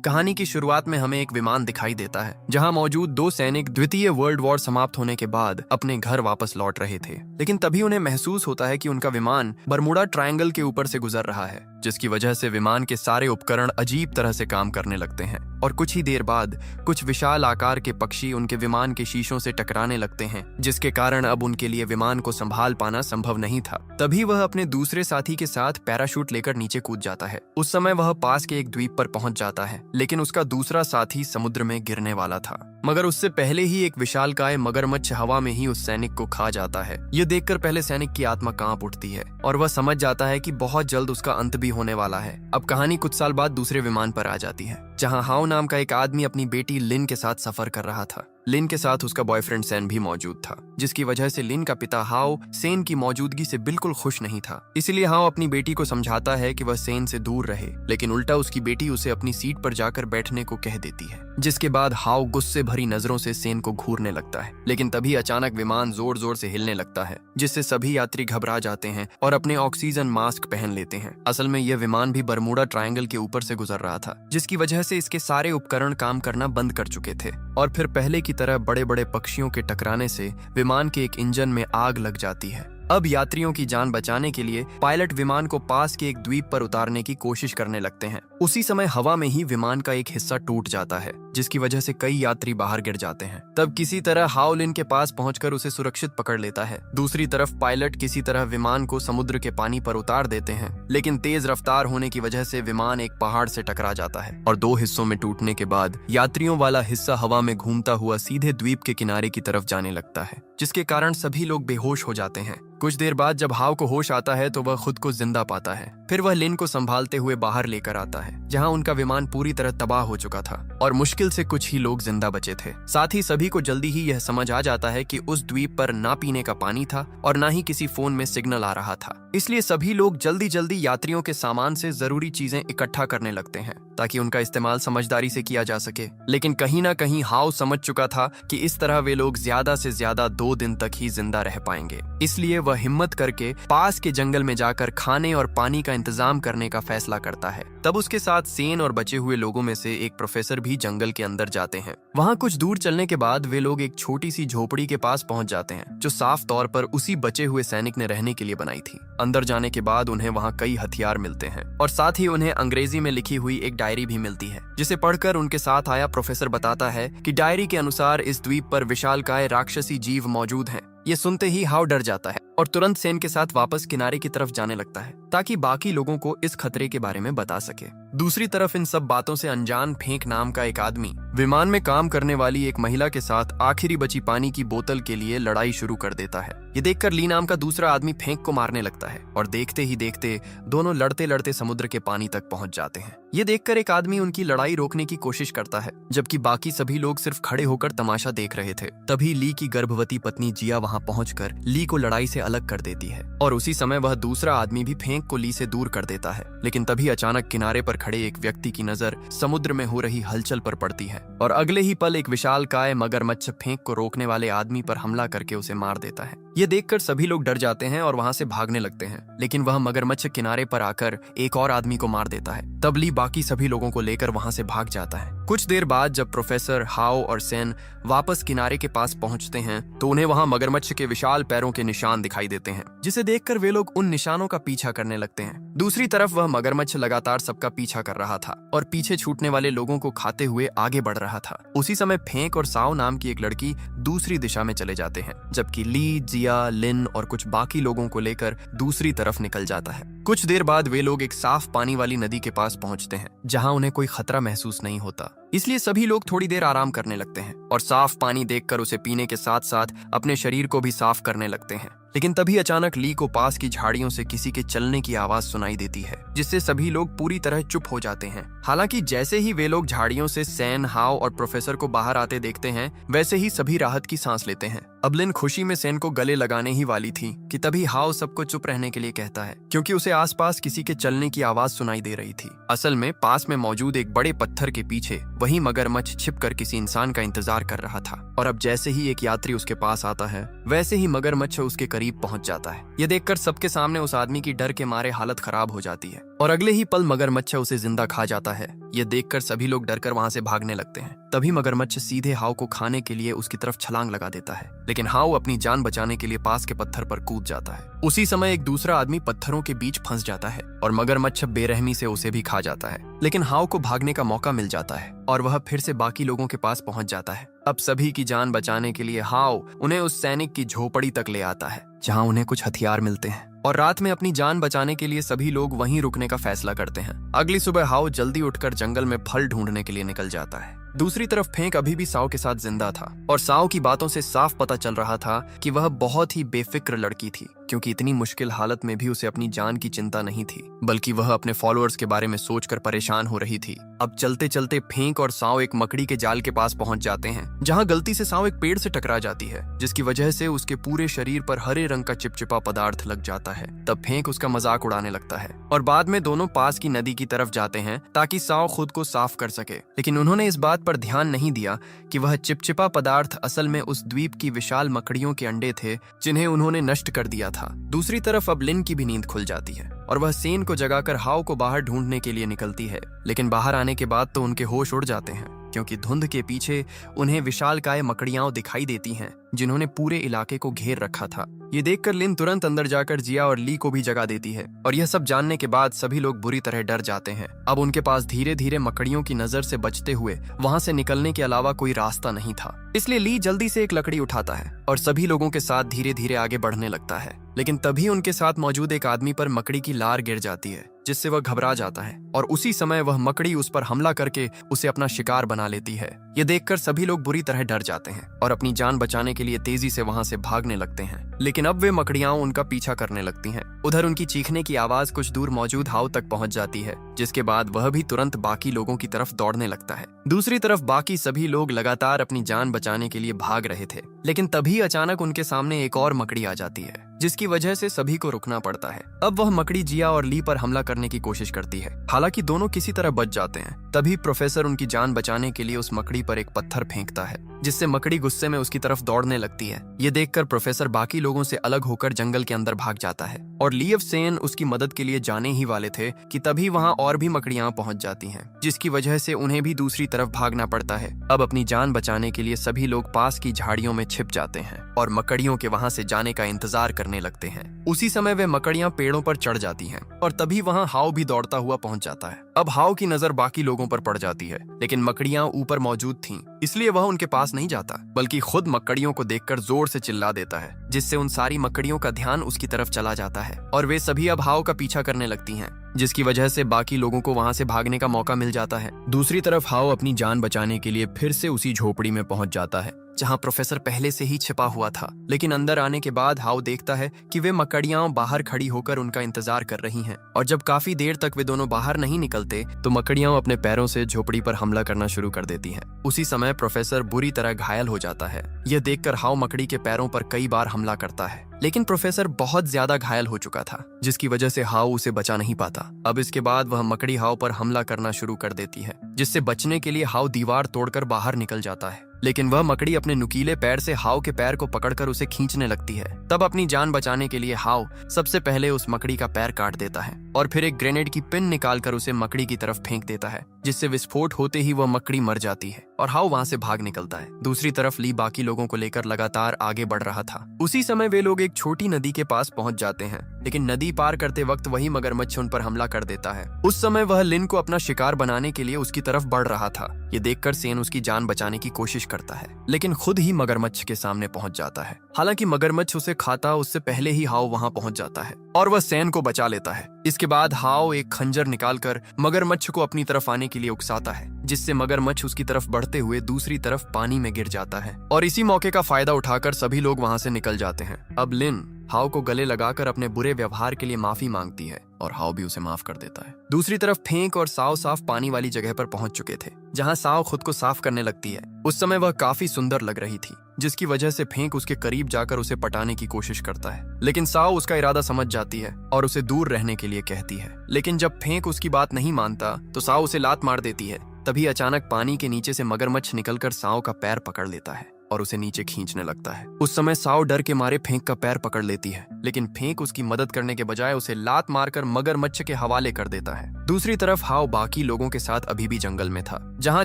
कहानी की शुरुआत में हमें एक विमान दिखाई देता है जहां मौजूद दो सैनिक द्वितीय वर्ल्ड वॉर समाप्त होने के बाद अपने घर वापस लौट रहे थे। लेकिन तभी उन्हें महसूस होता है कि उनका विमान बरमुडा ट्रायंगल के ऊपर से गुजर रहा है, जिसकी वजह से विमान के सारे उपकरण अजीब तरह से काम करने लगते हैं और कुछ ही देर बाद कुछ विशाल आकार के पक्षी उनके विमान के शीशों से टकराने लगते हैं, जिसके कारण अब उनके लिए विमान को संभाल पाना संभव नहीं था। तभी वह अपने दूसरे साथी के साथ पैराशूट लेकर नीचे कूद जाता है। उस समय वह पास के एक द्वीप पर पहुंच जाता है, लेकिन उसका दूसरा साथी समुद्र में गिरने वाला था, मगर उससे पहले ही एक विशालकाय मगरमच्छ हवा में ही उस सैनिक को खा जाता है। यह देखकर पहले सैनिक की आत्मा कांप उठती है और वह समझ जाता है कि बहुत जल्द उसका अंत भी होने वाला है। अब कहानी कुछ साल बाद दूसरे विमान पर आ जाती है, जहां हाउ नाम का एक आदमी अपनी बेटी लिन के साथ सफर कर रहा था। लिन के साथ उसका बॉयफ्रेंड सेन भी मौजूद था, जिसकी वजह से लिन का पिता हाउ सेन की मौजूदगी से बिल्कुल खुश नहीं था। इसलिए हाउ अपनी बेटी को समझाता है कि वह सेन से दूर रहे, लेकिन उल्टा उसकी बेटी उसे अपनी सीट पर जाकर बैठने को कह देती है, जिसके बाद हाउ गुस्से भरी नजरों से सेन को घूरने लगता है। लेकिन तभी अचानक विमान जोर जोर से हिलने लगता है, जिससे सभी यात्री घबरा जाते हैं और अपने ऑक्सीजन मास्क पहन लेते हैं। असल में यह विमान भी बरमुडा ट्रायंगल के ऊपर से गुजर रहा था, जिसकी वजह से इसके सारे उपकरण काम करना बंद कर चुके थे और फिर पहले की तरह बड़े बड़े पक्षियों के टकराने से विमान के एक इंजन में आग लग जाती है। अब यात्रियों की जान बचाने के लिए पायलट विमान को पास के एक द्वीप पर उतारने की कोशिश करने लगते हैं। उसी समय हवा में ही विमान का एक हिस्सा टूट जाता है, जिसकी वजह से कई यात्री बाहर गिर जाते हैं। तब किसी तरह हाउ लिन के पास पहुंचकर उसे सुरक्षित पकड़ लेता है। दूसरी तरफ पायलट किसी तरह विमान को समुद्र के पानी पर उतार देते हैं, लेकिन तेज रफ्तार होने की वजह से विमान एक पहाड़ से टकरा जाता है और दो हिस्सों में टूटने के बाद यात्रियों वाला हिस्सा हवा में घूमता हुआ सीधे द्वीप के किनारे की तरफ जाने लगता है, जिसके कारण सभी लोग बेहोश हो जाते हैं। कुछ देर बाद जब हाउ को होश आता है तो वह खुद को जिंदा पाता है। फिर वह लिन को संभालते हुए बाहर लेकर आता है, जहां उनका विमान पूरी तरह तबाह हो चुका था और मुश्किल से कुछ ही लोग जिंदा बचे थे। साथ ही सभी को जल्दी ही यह समझ आ जाता है कि उस द्वीप पर ना पीने का पानी था और ना ही किसी फोन में सिग्नल आ रहा था। इसलिए सभी लोग जल्दी जल्दी यात्रियों के सामान से जरूरी चीजें इकट्ठा करने लगते हैं, ताकि उनका इस्तेमाल समझदारी से किया जा सके। लेकिन कहीं ना कहीं हाउ समझ चुका था कि इस तरह वे लोग ज्यादा से ज्यादा 2 दिन तक ही जिंदा रह पाएंगे। इसलिए वह हिम्मत करके पास के जंगल में जाकर खाने और पानी का इंतजाम करने का फैसला करता है। तब उसके साथ सेन और बचे हुए लोगों में से एक प्रोफेसर भी जंगल के अंदर जाते हैं। वहां कुछ दूर चलने के बाद वे लोग एक छोटी सी झोपड़ी के पास पहुंच जाते हैं, जो साफ तौर पर उसी बचे हुए सैनिक ने रहने के लिए बनाई थी। अंदर जाने के बाद उन्हें वहां कई हथियार मिलते हैं और साथ ही उन्हें अंग्रेजी में लिखी हुई एक डायरी भी मिलती है, जिसे पढ़कर उनके साथ आया प्रोफेसर बताता है कि डायरी के अनुसार इस द्वीप पर विशालकाय राक्षसी जीव मौजूद हैं। ये सुनते ही हाउ डर जाता है और तुरंत सेन के साथ वापस किनारे की तरफ जाने लगता है, ताकि बाकी लोगों को इस खतरे के बारे में बता सके। दूसरी तरफ इन सब बातों से अनजान फेंक नाम का एक आदमी विमान में काम करने वाली एक महिला के साथ आखिरी बची पानी की बोतल के लिए लड़ाई शुरू कर देता है। ये देखकर ली नाम का दूसरा आदमी फेंक को मारने लगता है और देखते ही देखते दोनों लड़ते लड़ते समुद्र के पानी तक पहुंच जाते हैं। ये देखकर एक आदमी उनकी लड़ाई रोकने की कोशिश करता है, जबकि बाकी सभी लोग सिर्फ खड़े होकर तमाशा देख रहे थे। तभी ली की गर्भवती पत्नी जिया वहां पहुंचकर ली को लड़ाई से अलग कर देती है और उसी समय वह दूसरा आदमी भी फेंक को ली से दूर कर देता है। लेकिन तभी अचानक किनारे पर खड़े एक व्यक्ति की नजर समुद्र में हो रही हलचल पर पड़ती है और अगले ही पल एक विशालकाय मगरमच्छ फेंक को रोकने वाले आदमी पर हमला करके उसे मार देता है। ये देखकर सभी लोग डर जाते हैं और वहां से भागने लगते हैं, लेकिन वह मगरमच्छ किनारे पर आकर एक और आदमी को मार देता है। तब ली बाकी सभी लोगों को लेकर वहां से भाग जाता है। कुछ देर बाद जब प्रोफेसर, हाउ और सेन वापस किनारे के पास पहुंचते हैं तो उन्हें वहां मगरमच्छ के विशाल पैरों के निशान दिखाई देते हैं, जिसे देखकर वे लोग उन निशानों का पीछा करने लगते हैं। दूसरी तरफ वह मगरमच्छ लगातार सबका पीछा कर रहा था और पीछे छूटने वाले लोगों को खाते हुए आगे बढ़ रहा था। उसी समय फेंक और साओ नाम की एक लड़की दूसरी दिशा में चले जाते हैं, जबकि ली, जिया, लिन और कुछ बाकी लोगों को लेकर दूसरी तरफ निकल जाता है। कुछ देर बाद वे लोग एक साफ पानी वाली नदी के पास पहुंचते हैं, जहां उन्हें कोई खतरा महसूस नहीं होता। इसलिए सभी लोग थोड़ी देर आराम करने लगते हैं और साफ पानी देखकर उसे पीने के साथ साथ अपने शरीर को भी साफ करने लगते हैं। लेकिन तभी अचानक ली को पास की झाड़ियों से किसी के चलने की आवाज सुनाई देती है, जिससे सभी लोग पूरी तरह चुप हो जाते हैं। हालांकि जैसे ही वे लोग झाड़ियों से सेन, हाउ और प्रोफेसर को बाहर आते देखते हैं, वैसे ही सभी राहत की सांस लेते हैं। अब लिन खुशी में सेन को गले लगाने ही वाली थी कि तभी हाउ सबको चुप रहने के लिए कहता है, क्योंकि उसे आसपास किसी के चलने की आवाज सुनाई दे रही थी। असल में पास में मौजूद एक बड़े पत्थर के पीछे वही मगरमच्छ छिपकर किसी इंसान का इंतजार कर रहा था और अब जैसे ही एक यात्री उसके पास आता है, वैसे ही मगरमच्छ उसके करीब पहुंच जाता है। ये देखकर सबके सामने उस आदमी की डर के मारे हालत खराब हो जाती है। और अगले ही पल मगरमच्छ उसे जिंदा खा जाता है। ये देखकर सभी लोग डरकर वहां से भागने लगते हैं। तभी मगरमच्छ सीधे हाउ को खाने के लिए उसकी तरफ छलांग लगा देता है, लेकिन हाउ अपनी जान बचाने के लिए पास के पत्थर पर कूद जाता है। उसी समय एक दूसरा आदमी पत्थरों के बीच फंस जाता है और मगरमच्छ बेरहमी से उसे भी खा जाता है। लेकिन हाउ को भागने का मौका मिल जाता है और वह फिर से बाकी लोगों के पास पहुंच जाता है। अब सभी की जान बचाने के लिए हाउ उन्हें उस सैनिक की झोपड़ी तक ले आता है, जहां उन्हें कुछ हथियार मिलते हैं और रात में अपनी जान बचाने के लिए सभी लोग वहीं रुकने का फैसला करते हैं। अगली सुबह हाउ जल्दी उठकर जंगल में फल ढूंढने के लिए निकल जाता है। दूसरी तरफ फेंक अभी भी साओ के साथ जिंदा था और साओ की बातों से साफ पता चल रहा था कि वह बहुत ही बेफिक्र लड़की थी, क्योंकि इतनी मुश्किल हालत में भी उसे अपनी जान की चिंता नहीं थी, बल्कि वह अपने फॉलोअर्स के बारे में सोचकर परेशान हो रही थी। अब चलते चलते फेंक और साओ एक मकड़ी के जाल के पास पहुंच जाते हैं, जहां गलती से साओ एक पेड़ से टकरा जाती है, जिसकी वजह से उसके पूरे शरीर पर हरे रंग का चिपचिपा पदार्थ लग जाता है। तब फेंक उसका मजाक उड़ाने लगता है और बाद में दोनों पास की नदी की तरफ जाते हैं ताकि साओ खुद को साफ कर सके। लेकिन उन्होंने इस बात पर ध्यान नहीं दिया कि वह चिपचिपा पदार्थ असल में उस द्वीप की विशाल मकड़ियों के अंडे थे, जिन्हें उन्होंने नष्ट कर दिया था। दूसरी तरफ अब लिन की भी नींद खुल जाती है और वह सेन को जगाकर हाउ को बाहर ढूंढने के लिए निकलती है। लेकिन बाहर आने के बाद तो उनके होश उड़ जाते हैं, क्योंकि धुंध के पीछे उन्हें विशालकाय मकड़ियां दिखाई देती हैं, जिन्होंने पूरे इलाके को घेर रखा था। ये देखकर लिन तुरंत अंदर जाकर जिया और ली को भी जगा देती है और यह सब जानने के बाद सभी लोग बुरी तरह डर जाते हैं। अब उनके पास धीरे धीरे मकड़ियों की नजर से बचते हुए वहां से निकलने के अलावा कोई रास्ता नहीं था। इसलिए ली जल्दी से एक लकड़ी उठाता है और सभी लोगों के साथ धीरे धीरे आगे बढ़ने लगता है। लेकिन तभी उनके साथ मौजूद एक आदमी पर मकड़ी की लार गिर जाती है, जिससे वह घबरा जाता है और उसी समय वह मकड़ी उस पर हमला करके उसे अपना शिकार बना लेती है। ये देखकर सभी लोग बुरी तरह डर जाते हैं और अपनी जान बचाने के लिए तेजी से वहां से भागने लगते हैं। लेकिन अब वे मकड़ियां उनका पीछा करने लगती हैं। उधर उनकी चीखने की आवाज कुछ दूर मौजूद हाउ तक पहुंच जाती है, जिसके बाद वह भी तुरंत बाकी लोगों की तरफ दौड़ने लगता है। दूसरी तरफ बाकी सभी लोग लगातार अपनी जान बचाने के लिए भाग रहे थे, लेकिन तभी अचानक उनके सामने एक और मकड़ी आ जाती है, जिसकी वजह से सभी को रुकना पड़ता है। अब वह मकड़ी जिया और ली पर हमला करने की कोशिश करती है। हालांकि दोनों किसी तरह बच जाते हैं। तभी प्रोफेसर उनकी जान बचाने के लिए उस मकड़ी पर एक पत्थर फेंकता है, जिससे मकड़ी गुस्से में उसकी तरफ दौड़ने लगती है। ये देखकर प्रोफेसर बाकी लोगों से अलग होकर जंगल के अंदर भाग जाता है और लियव सेन उसकी मदद के लिए जाने ही वाले थे कि तभी वहां और भी मकड़ियां पहुंच जाती हैं, जिसकी वजह से उन्हें भी दूसरी तरफ भागना पड़ता है। अब अपनी जान बचाने के लिए सभी लोग पास की झाड़ियों में छिप जाते हैं और मकड़ियों के वहां से जाने का इंतजार करने लगते हैं। उसी समय वे मकड़ियां पेड़ों पर चढ़ जाती हैं और तभी वहां हाउ भी दौड़ता हुआ पहुंच जाता है। अब हाउ की नजर बाकी लोगों पर पड़ जाती है, लेकिन मकड़ियां ऊपर मौजूद थीं, इसलिए वह उनके पास नहीं जाता, बल्कि खुद मकड़ियों को देखकर जोर से चिल्ला देता है, जिससे उन सारी मकड़ियों का ध्यान उसकी तरफ चला जाता है और वे सभी अब हाउ का पीछा करने लगती हैं, जिसकी वजह से बाकी लोगों को वहां से भागने का मौका मिल जाता है। दूसरी तरफ हाउ अपनी जान बचाने के लिए फिर से उसी झोपड़ी में पहुंच जाता है, जहां प्रोफेसर पहले से ही छिपा हुआ था। लेकिन अंदर आने के बाद हाउ देखता है कि वे मकड़ियां बाहर खड़ी होकर उनका इंतजार कर रही हैं और जब काफी देर तक वे दोनों बाहर नहीं निकलते तो मकड़ियां अपने पैरों से झोपड़ी पर हमला करना शुरू कर देती हैं। उसी समय प्रोफेसर बुरी तरह घायल हो जाता है। यह देखकर हाउ मकड़ी के पैरों पर कई बार हमला करता है, लेकिन प्रोफेसर बहुत ज्यादा घायल हो चुका था, जिसकी वजह से हाउ उसे बचा नहीं पाता। अब इसके बाद वह मकड़ी हाउ पर हमला करना शुरू कर देती है, जिससे बचने के लिए हाउ दीवार तोड़कर बाहर निकल जाता है। लेकिन वह मकड़ी अपने नुकीले पैर से हाउ के पैर को पकड़कर उसे खींचने लगती है। तब अपनी जान बचाने के लिए हाउ सबसे पहले उस मकड़ी का पैर काट देता है और फिर एक ग्रेनेड की पिन निकालकर उसे मकड़ी की तरफ फेंक देता है, जिससे विस्फोट होते ही वह मकड़ी मर जाती है और हाउ वहां से भाग निकलता है। दूसरी तरफ ली बाकी लोगों को लेकर लगातार आगे बढ़ रहा था। उसी समय वे लोग एक छोटी नदी के पास पहुंच जाते हैं, लेकिन नदी पार करते वक्त वही मगरमच्छ उन पर हमला कर देता है। उस समय वह लिन को अपना शिकार बनाने के लिए उसकी तरफ बढ़ रहा था। ये देखकर सेन उसकी जान बचाने की कोशिश करता है, लेकिन खुद ही मगरमच्छ के सामने पहुंच जाता है। हालांकि मगरमच्छ उसे खाता उससे पहले ही हाउ वहां पहुंच जाता है और वह सेन को बचा लेता है। इसके बाद हाउ एक खंजर निकालकर मगरमच्छ को अपनी तरफ आने के लिए उकसाता है, जिससे मगरमच्छ उसकी तरफ बढ़ते हुए दूसरी तरफ पानी में गिर जाता है और इसी मौके का फायदा उठाकर सभी लोग वहां से निकल जाते हैं। अब लिन हाउ को गले लगाकर अपने बुरे व्यवहार के लिए माफी मांगती है और हाउ भी उसे माफ कर देता है। दूसरी तरफ फेंक और साव साफ पानी वाली जगह पर पहुंच चुके थे, जहां साव खुद को साफ करने लगती है। उस समय वह काफी सुंदर लग रही थी, जिसकी वजह से फेंक उसके करीब जाकर उसे पटाने की कोशिश करता है, लेकिन साव उसका इरादा समझ जाती है और उसे दूर रहने के लिए कहती है। लेकिन जब फेंक उसकी बात नहीं मानता तो साव उसे लात मार देती है। तभी अचानक पानी के नीचे से मगरमच्छ निकलकर साव का पैर पकड़ लेता है और उसे नीचे खींचने लगता है। उस समय साओ डर के मारे फेंक का पैर पकड़ लेती है, लेकिन फेंक उसकी मदद करने के बजाय उसे लात मारकर मगरमच्छ के हवाले कर देता है। दूसरी तरफ हाओ बाकी लोगों के साथ अभी भी जंगल में था, जहाँ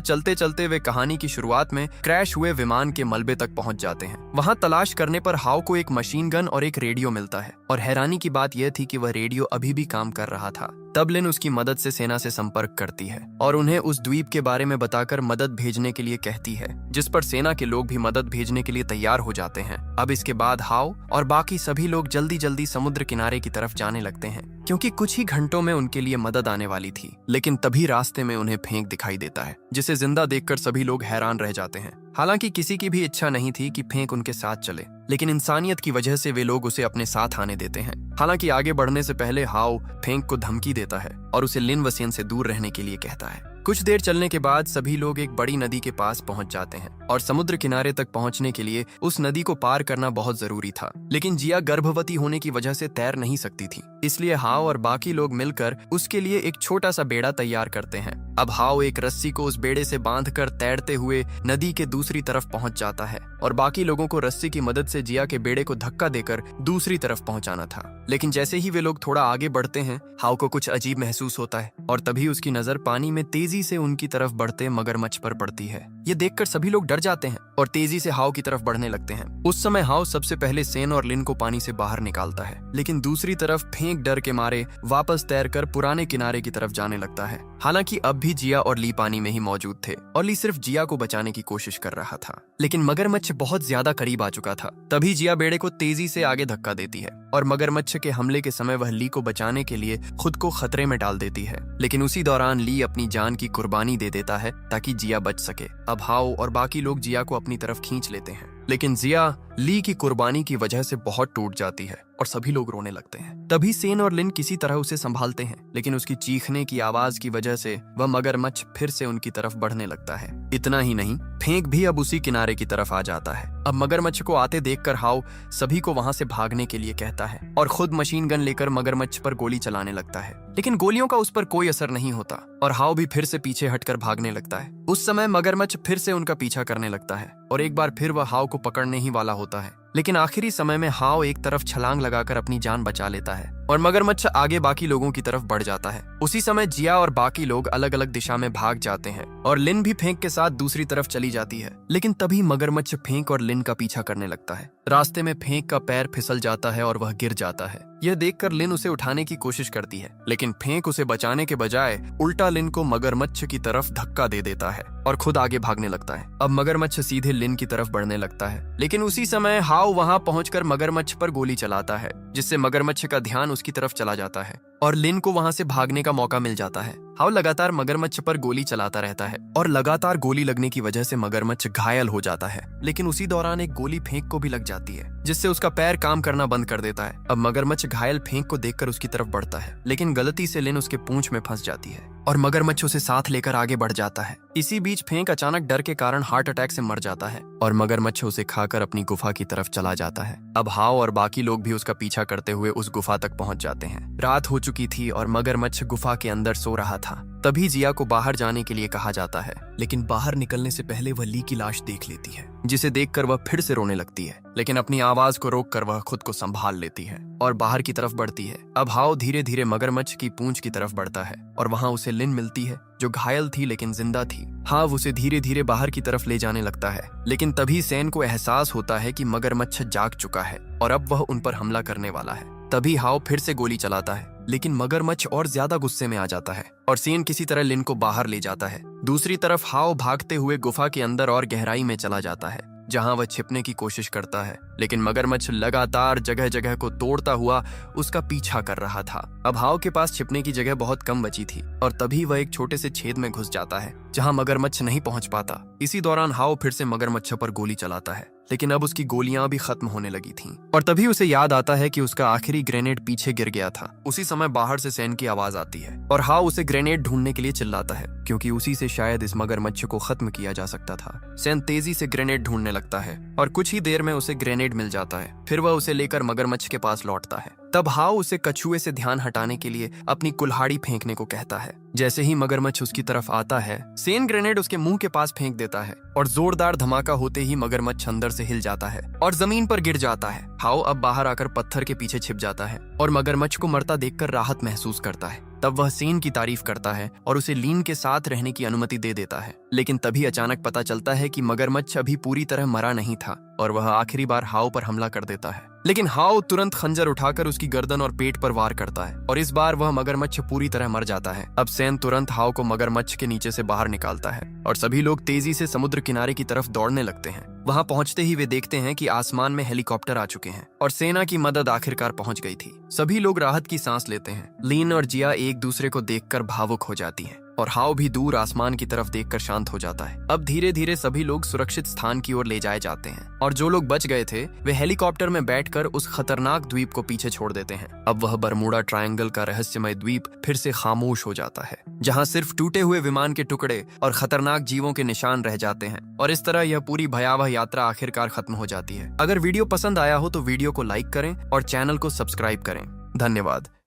चलते चलते वे कहानी की शुरुआत में क्रैश हुए विमान के मलबे तक पहुंच जाते हैं। वहां तलाश करने पर हाओ को एक मशीन गन और एक रेडियो मिलता है, और हैरानी की बात यह थी कि वह रेडियो अभी भी काम कर रहा था। तब लिन उसकी मदद से सेना से संपर्क करती है और उन्हें उस द्वीप के बारे में बताकर मदद भेजने के लिए कहती है, जिस पर सेना के लोग भी मदद भेजने के लिए तैयार हो जाते हैं। अब इसके बाद हाओ और बाकी सभी लोग जल्दी जल्दी समुद्र किनारे की तरफ जाने लगते हैं, क्योंकि कुछ ही घंटों में उनके लिए मदद आने वाली थी। लेकिन तभी रास्ते में उन्हें फेंक दिखाई देता है, जिसे जिंदा देखकर सभी लोग हैरान रह जाते हैं। हालांकि किसी की भी इच्छा नहीं थी कि फेंक उनके साथ चले, लेकिन इंसानियत की वजह से वे लोग उसे अपने साथ आने देते हैं। हालांकि आगे बढ़ने से पहले हाओ फेंक को धमकी देता है और उसे लिन वसेन से दूर रहने के लिए कहता है। कुछ देर चलने के बाद सभी लोग एक बड़ी नदी के पास पहुंच जाते हैं, और समुद्र किनारे तक पहुंचने के लिए उस नदी को पार करना बहुत जरूरी था। लेकिन जिया गर्भवती होने की वजह से तैर नहीं सकती थी, इसलिए हाओ और बाकी लोग मिलकर उसके लिए एक छोटा सा बेड़ा तैयार करते हैं। अब हाओ एक रस्सी को उस बेड़े से बांधकर तैरते हुए नदी के दूसरी तरफ पहुंच जाता है, और बाकी लोगों को रस्सी की मदद से जिया के बेड़े को धक्का देकर दूसरी तरफ पहुंचाना था। लेकिन जैसे ही वे लोग थोड़ा आगे बढ़ते हैं, हाओ को कुछ अजीब महसूस होता है, और तभी उसकी नजर पानी में तेजी से उनकी तरफ बढ़ते मगरमच्छ पर पड़ती है। ये देखकर सभी लोग डर जाते हैं और तेजी से हाओ की तरफ बढ़ने लगते हैं। उस समय हाओ सबसे पहले सेन और लिन को पानी से बाहर निकालता है, लेकिन दूसरी तरफ फेंक डर के मारे वापस तैरकर पुराने किनारे की तरफ जाने लगता है। हालांकि अब भी जिया और ली पानी में ही मौजूद थे, और ली सिर्फ जिया को बचाने की कोशिश कर रहा था, लेकिन मगरमच्छ बहुत ज्यादा करीब आ चुका था। तभी जिया बेड़े को तेजी से आगे धक्का देती है, और मगरमच्छ के हमले के समय वह ली को बचाने के लिए खुद को खतरे में डाल देती है। लेकिन उसी दौरान ली अपनी जान की कुर्बानी दे देता है ताकि जिया बच सके। अब हाओ और बाकी लोग जिया को अपनी तरफ खींच लेते हैं, लेकिन जिया ली की कुर्बानी की वजह से बहुत टूट जाती है और सभी लोग रोने लगते हैं। तभी सेन और लिन किसी तरह उसे संभालते हैं, लेकिन उसकी चीखने की आवाज की वजह से वह मगरमच्छ फिर से उनकी तरफ बढ़ने लगता है। इतना ही नहीं, फेंक भी अब उसी किनारे की तरफ आ जाता है। अब मगरमच्छ को आते देखकर हाओ सभी को वहां से भागने के लिए कहता है, और खुद मशीन गन लेकर मगरमच्छ पर गोली चलाने लगता है। लेकिन गोलियों का उस पर कोई असर नहीं होता, और हाओ भी फिर से पीछे हटकर भागने लगता है। उस समय मगरमच्छ फिर से उनका पीछा करने लगता है, और एक बार फिर वह हाओ को पकड़ने ही वाला होता है। लेकिन आखिरी समय में हाओ एक तरफ छलांग लगाकर अपनी जान बचा लेता है, और मगरमच्छ आगे बाकी लोगों की तरफ बढ़ जाता है। उसी समय जिया और बाकी लोग अलग अलग दिशा में भाग जाते हैं, और लिन भी फेंक के साथ दूसरी तरफ चली जाती है। लेकिन तभी मगरमच्छ फेंक और लिन का पीछा करने लगता है। रास्ते में फेंक का पैर फिसल जाता है और वह गिर जाता है। यह देखकर लिन उसे उठाने की कोशिश करती है, लेकिन फेंक उसे बचाने के बजाय उल्टा लिन को मगरमच्छ की तरफ धक्का दे देता है और खुद आगे भागने लगता है। अब मगरमच्छ सीधे लिन की तरफ बढ़ने लगता है, लेकिन उसी समय हाओ वहां पहुंचकर मगरमच्छ पर गोली चलाता है, जिससे मगरमच्छ का ध्यान उसकी तरफ चला जाता है और लिन को वहां से भागने का मौका मिल जाता है। हाओ लगातार मगरमच्छ पर गोली चलाता रहता है, और लगातार गोली लगने की वजह से मगरमच्छ घायल हो जाता है। लेकिन उसी दौरान एक गोली फेंक को भी लग जाती है, जिससे उसका पैर काम करना बंद कर देता है। अब मगरमच्छ घायल फेंक को देखकर उसकी तरफ बढ़ता है, लेकिन गलती से लिन उसके पूंछ में फंस जाती है और मगरमच्छ उसे साथ लेकर आगे बढ़ जाता है। इसी बीच फेंक अचानक डर के कारण हार्ट अटैक से मर जाता है, और मगरमच्छ उसे खाकर अपनी गुफा की तरफ चला जाता है। अब हाओ और बाकी लोग भी उसका पीछा करते हुए उस गुफा तक पहुंच जाते हैं। रात हो चुकी थी और मगरमच्छ गुफा के अंदर सो रहा था। तभी जिया को बाहर जाने के लिए कहा जाता है, लेकिन बाहर निकलने से पहले वह ली की लाश देख लेती है, जिसे देखकर वह फिर से रोने लगती है। लेकिन अपनी आवाज को रोककर वह खुद को संभाल लेती है और बाहर की तरफ बढ़ती है। अब हाओ धीरे धीरे मगरमच्छ की पूंछ की तरफ बढ़ता है, और वहां उसे लिन मिलती है, जो घायल थी लेकिन जिंदा थी। हाओ उसे धीरे धीरे बाहर की तरफ ले जाने लगता है, लेकिन तभी सेन को एहसास होता है कि मगरमच्छ जाग चुका है और अब वह उन पर हमला करने वाला है। तभी हाओ फिर से गोली चलाता है, लेकिन मगरमच्छ और ज्यादा गुस्से में आ जाता है और सेन किसी तरह लिन को बाहर ले जाता है। दूसरी तरफ हाओ भागते हुए गुफा के अंदर और गहराई में चला जाता है, जहां वह छिपने की कोशिश करता है, लेकिन मगरमच्छ लगातार जगह जगह को तोड़ता हुआ उसका पीछा कर रहा था। अब हाओ के पास छिपने की जगह बहुत कम बची थी, और तभी वह एक छोटे से छेद में घुस जाता है जहां मगरमच्छ नहीं पहुंच पाता। इसी दौरान हाओ फिर से मगरमच्छ पर गोली चलाता है, लेकिन अब उसकी गोलियां भी खत्म होने लगी थीं, और तभी उसे याद आता है कि उसका आखिरी ग्रेनेड पीछे गिर गया था। उसी समय बाहर से सेन की आवाज आती है और हाओ उसे ग्रेनेड ढूंढने के लिए चिल्लाता है, क्योंकि उसी से शायद इस मगरमच्छ को खत्म किया जा सकता था। सेन तेजी से ग्रेनेड ढूंढने लगता है और कुछ ही देर में उसे ग्रेनेड मिल जाता है। फिर वह उसे लेकर मगरमच्छ के पास लौटता है, तब हाउ उसे कछुए से ध्यान हटाने के लिए अपनी कुल्हाड़ी फेंकने को कहता है। जैसे ही मगरमच्छ उसकी तरफ आता है, सेन ग्रेनेड उसके मुंह के पास फेंक देता है और जोरदार धमाका होते ही मगरमच्छ अंदर से हिल जाता है और जमीन पर गिर जाता है। हाउ अब बाहर आकर पत्थर के पीछे छिप जाता है और मगरमच्छ को मरता देखकर राहत महसूस करता है। तब वह सेन की तारीफ करता है और उसे लीन के साथ रहने की अनुमति दे देता है। लेकिन तभी अचानक पता चलता है कि मगरमच्छ अभी पूरी तरह मरा नहीं था और वह आखिरी बार हाउ पर हमला कर देता है। लेकिन हाउ तुरंत खंजर उठाकर उसकी गर्दन और पेट पर वार करता है और इस बार वह मगरमच्छ पूरी तरह मर जाता है। अब सेन तुरंत हाउ को मगरमच्छ के नीचे से बाहर निकालता है और सभी लोग तेजी से समुद्र किनारे की तरफ दौड़ने लगते हैं। वहां पहुंचते ही वे देखते हैं कि आसमान में हेलीकॉप्टर आ चुके हैं और सेना की मदद आखिरकार पहुंच गई थी। सभी लोग राहत की सांस लेते हैं। लीन और जिया एक दूसरे को देखकर भावुक हो जाती हैं और हाउ भी दूर आसमान की तरफ देखकर शांत हो जाता है। अब धीरे धीरे सभी लोग सुरक्षित स्थान की ओर ले जाए जाते हैं और जो लोग बच गए थे वे हेलीकॉप्टर में बैठकर उस खतरनाक द्वीप को पीछे छोड़ देते हैं। अब वह बरमूडा ट्रायंगल का रहस्यमय द्वीप फिर से खामोश हो जाता है, जहां सिर्फ टूटे हुए विमान के टुकड़े और खतरनाक जीवों के निशान रह जाते हैं। और इस तरह यह पूरी भयावह यात्रा आखिरकार खत्म हो जाती है। अगर वीडियो पसंद आया हो तो वीडियो को लाइक करें और चैनल को सब्सक्राइब करें। धन्यवाद।